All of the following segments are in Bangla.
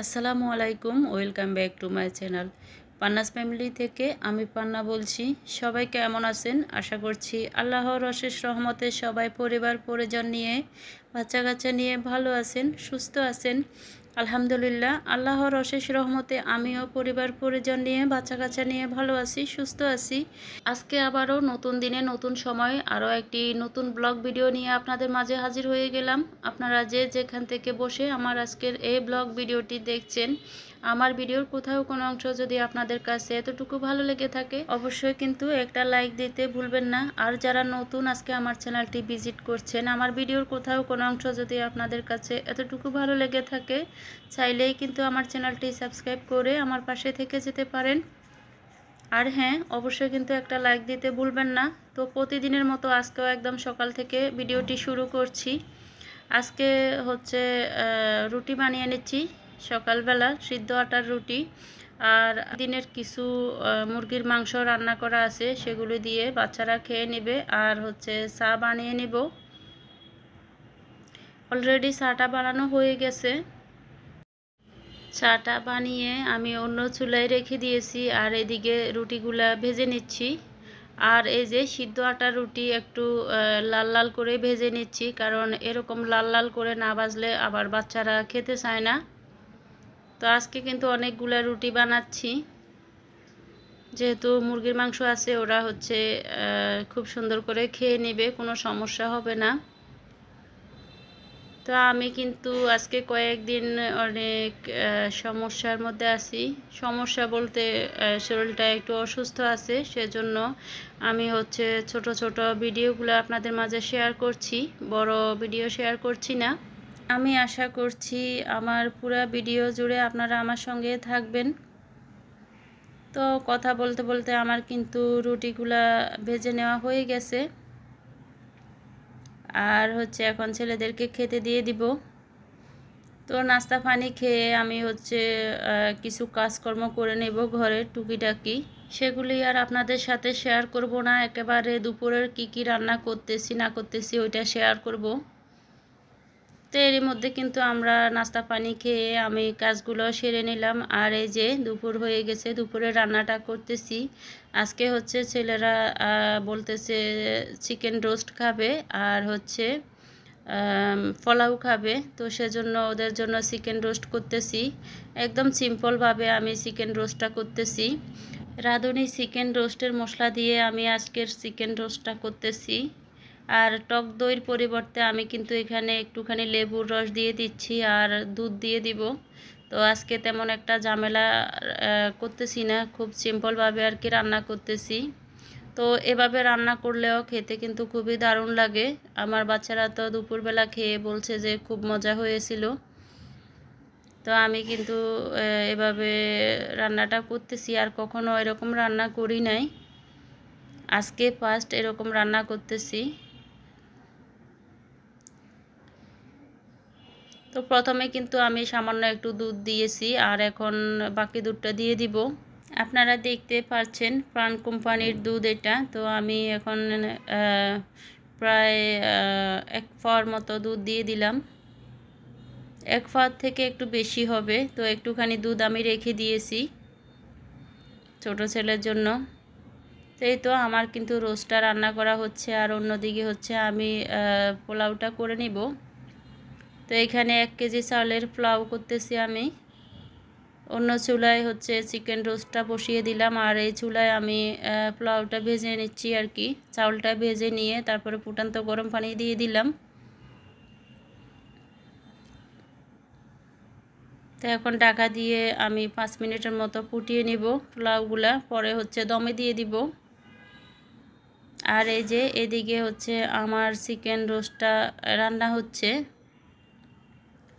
আসসালামু আলাইকুম, welcome back to my channel Panna's family থেকে আমি পান্না বলছি। সবাই কেমন আছেন? আশা করছি আল্লাহর অশেষ রহমতে সবাই পরিবার পরিজন নিয়ে বাচ্চা কাচ্চা নিয়ে ভালো আছেন, সুস্থ আছেন। আলহামদুলিল্লাহ, আল্লাহর অশেষ রহমতে আমিও পরিবার পরিজন নিয়ে বাচ্চা কাচ্চা নিয়ে ভালো আছি, সুস্থ আছি। আজকে আবারও নতুন দিনে নতুন সময় আরও একটি নতুন ব্লগ ভিডিও নিয়ে আপনাদের মাঝে হাজির হয়ে গেলাম। আপনারা যে যেখান থেকে বসে আমার আজকের এই ব্লগ ভিডিওটি দেখছেন, আমার ভিডিওর কোথাও কোনো অংশ যদি আপনাদের কাছে এতটুকু ভালো লেগে থাকে অবশ্যই কিন্তু একটা লাইক দিতে ভুলবেন না। আর যারা নতুন আজকে আমার চ্যানেলটি ভিজিট করছেন, আমার ভিডিওর কোথাও কোনো অংশ যদি আপনাদের কাছে এতটুকু ভালো লেগে থাকে, চাইলেই কিন্তু আমার চ্যানেলটি সাবস্ক্রাইব করে আমার পাশে থেকে যেতে পারেন। আর হ্যাঁ, অবশ্যই কিন্তু একটা লাইক দিতে ভুলবেন না। তো প্রতিদিনের মতো আজকেও একদম সকাল থেকে ভিডিওটি শুরু করছি। আজকে হচ্ছে রুটি বানিয়ে নিচ্ছি, সকালবেলা সিদ্ধ আটার রুটি। আর দিনের কিছু মুরগির মাংস রান্না করা আছে, সেগুলো দিয়ে বাচ্চারা খেয়ে নেবে। আর হচ্ছে চা বানিয়ে নেব। অলরেডি চাটা বানানো হয়ে গেছে। চাটা বানিয়ে আমি অন্য চুলায় রেখে দিয়েছি, আর এদিকে রুটিগুলা ভেজে নিচ্ছি। আর এই যে সিদ্ধ আটার রুটি একটু লাল লাল করে ভেজে নিচ্ছি, কারণ এরকম লাল লাল করে না ভাজলে আবার বাচ্চারা খেতে চায় না। তো আজকে কিন্তু অনেকগুলা রুটি বানাচ্ছি, যেহেতু মুরগির মাংস আছে, ওরা হচ্ছে খুব সুন্দর করে খেয়ে নেবে, কোনো সমস্যা হবে না। তো আমি কিন্তু আজকে কয়েকদিন অনেক সমস্যার মধ্যে আছি। সমস্যা বলতে শরীরটা একটু অসুস্থ আছে, সেজন্য আমি হচ্ছে ছোট ছোট ভিডিওগুলো আপনাদের মাঝে শেয়ার করছি, বড় ভিডিও শেয়ার করছি না। আমি আশা করছি আমার পুরো ভিডিও জুড়ে আপনারা আমার সঙ্গে থাকবেন। তো কথা বলতে বলতে আমার কিন্তু রুটিগুলা ভেজে নেওয়া হয়ে গেছে। আর হচ্ছে এখন ছেলেদেরকে খেতে দিয়ে দিব। তো নাস্তা পানি খেয়ে আমি হচ্ছে কিছু কাজকর্ম করে নেব ঘরের টুকিটাকি, সেগুলি আর আপনাদের সাথে শেয়ার করব না। একেবারে দুপুরের কি রান্না করতেছি না করতেছি ওইটা শেয়ার করব। তো এরই মধ্যে কিন্তু আমরা নাস্তা পানি খেয়ে আমি কাজগুলো সেরে নিলাম। আর এই যে দুপুর হয়ে গেছে, দুপুরে রান্নাটা করতেছি। আজকে হচ্ছে ছেলেরা বলতেছে চিকেন রোস্ট খাবে আর হচ্ছে পোলাও খাবে। তো সেজন্য ওদের জন্য চিকেন রোস্ট করতেছি। একদম সিম্পলভাবে আমি চিকেন রোস্টটা করতেছি। রাঁধুনি চিকেন রোস্টের মশলা দিয়ে আমি আজকের চিকেন রোস্টটা করতেছি। আর টক দইয়ের পরিবর্তে আমি কিন্তু এখানে একটুখানি লেবুর রস দিয়ে দিচ্ছি আর দুধ দিয়ে দিব। তো আজকে তেমন একটা ঝামেলা করতেছি না, খুব সিম্পলভাবে আর কি রান্না করতেছি। তো এভাবে রান্না করলেও খেতে কিন্তু খুবই দারুণ লাগে। আমার বাচ্চারা তো দুপুরবেলা খেয়ে বলছে যে খুব মজা হয়েছিল। তো আমি কিন্তু এভাবে রান্নাটা করতেছি, আর কখনো এরকম রান্না করি নাই, আজকে ফার্স্ট এরকম রান্না করতেছি। তো প্রথমে কিন্তু আমি সামান্য একটু দুধ দিয়েছি, আর এখন বাকি দুধটা দিয়ে দিব। আপনারা দেখতে পাচ্ছেন প্রাণ কোম্পানির দুধ এটা। তো আমি এখন প্রায় 1 পাওয়ার মতো দুধ দিয়ে দিলাম। 1 পাওয়ার থেকে একটু বেশি হবে। তো একটুখানি দুধ আমি রেখে দিয়েছি ছোট ছেলের জন্য। তো এই তো আমার কিন্তু রোস্টটা রান্না করা হচ্ছে, আর অন্যদিকে হচ্ছে আমি পোলাওটা করে নিব। তো এখানে 1 কেজি চাউলের পোলাও করতেছি আমি। অন্য চুলায় হচ্ছে চিকেন রোস্টটা বসিয়ে দিলাম, আর এই চুলায় আমি পোলাওটা ভেজে নিচ্ছি আর কি। চাউলটা ভেজে নিয়ে তারপরে ফুটান্ত গরম পানি দিয়ে দিলাম। তো এখন ঢাকা দিয়ে আমি 5 মিনিটের মতো ফুটিয়ে নিব পোলাওগুলা, পরে হচ্ছে দমে দিয়ে দিব। আর এই যে এদিকে হচ্ছে আমার চিকেন রোস্টটা রান্না হচ্ছে।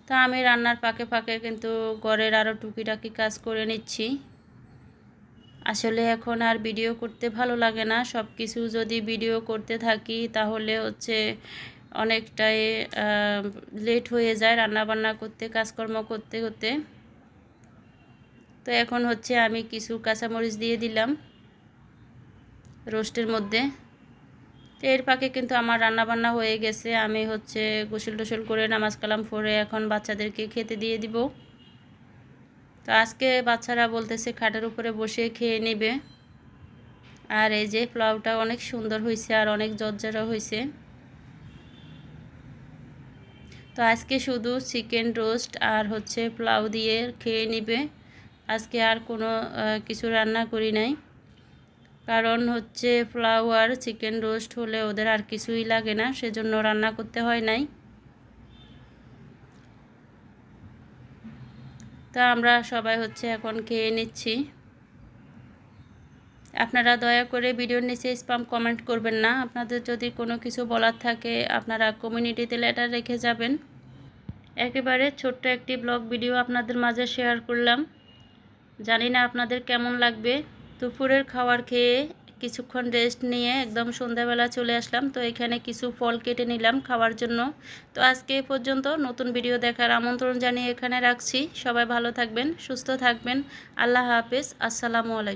তা আমি রান্নার ফাঁকে ফাঁকে কিন্তু ঘরের আরও টুকিটাকি কাজ করে নিচ্ছি। আসলে এখন আর ভিডিও করতে ভালো লাগে না, সব কিছু যদি ভিডিও করতে থাকি তাহলে হচ্ছে অনেকটাই লেট হয়ে যায় রান্নাবান্না করতে, কাজকর্ম করতে করতে। তো এখন হচ্ছে আমি কিছু কাঁচামরিচ দিয়ে দিলাম রোস্টের মধ্যে। তো এর ফাঁকে কিন্তু আমার রান্নাবান্না হয়ে গেছে। আমি হচ্ছে গোসল টোসল করে নামাজ কালাম পড়ে এখন বাচ্চাদেরকে খেতে দিয়ে দিব। তো আজকে বাচ্চারা বলতেছে খাটের উপরে বসে খেয়ে নেবে। আর এই যে পোলাওটা অনেক সুন্দর হয়েছে আর অনেক ঝরঝরা হয়েছে। তো আজকে শুধু চিকেন রোস্ট আর হচ্ছে পোলাও দিয়ে খেয়ে নেবে। আজকে আর কোনো কিছু রান্না করি নাই, কারণ হচ্ছে পোলাও আর চিকেন রোস্ট হলে ওদের আর কিছুই লাগে না, সেজন্য রান্না করতে হয় নাই। তা আমরা সবাই হচ্ছে এখন খেয়ে নিচ্ছি। আপনারা দয়া করে ভিডিওর নিচে স্প্যাম কমেন্ট করবেন না। আপনাদের যদি কোনো কিছু বলার থাকে আপনারা কমিউনিটিতে লেটার রেখে যাবেন। একেবারে ছোট্ট একটি ব্লগ ভিডিও আপনাদের মাঝে শেয়ার করলাম। জানি না আপনাদের কেমন লাগবে। দুপুরের খাবার খেয়ে কিছুক্ষণ রেস্ট নিয়ে একদম সন্ধ্যাবেলা চলে আসলাম। তো এখানে কিছু ফল কেটে নিলাম খাওয়ার জন্য। তো আজকে এ পর্যন্ত। নতুন ভিডিও দেখার আমন্ত্রণ জানিয়ে এখানে রাখছি। সবাই ভালো থাকবেন, সুস্থ থাকবেন। আল্লাহ হাফেজ। আসসালামু আলাইকুম।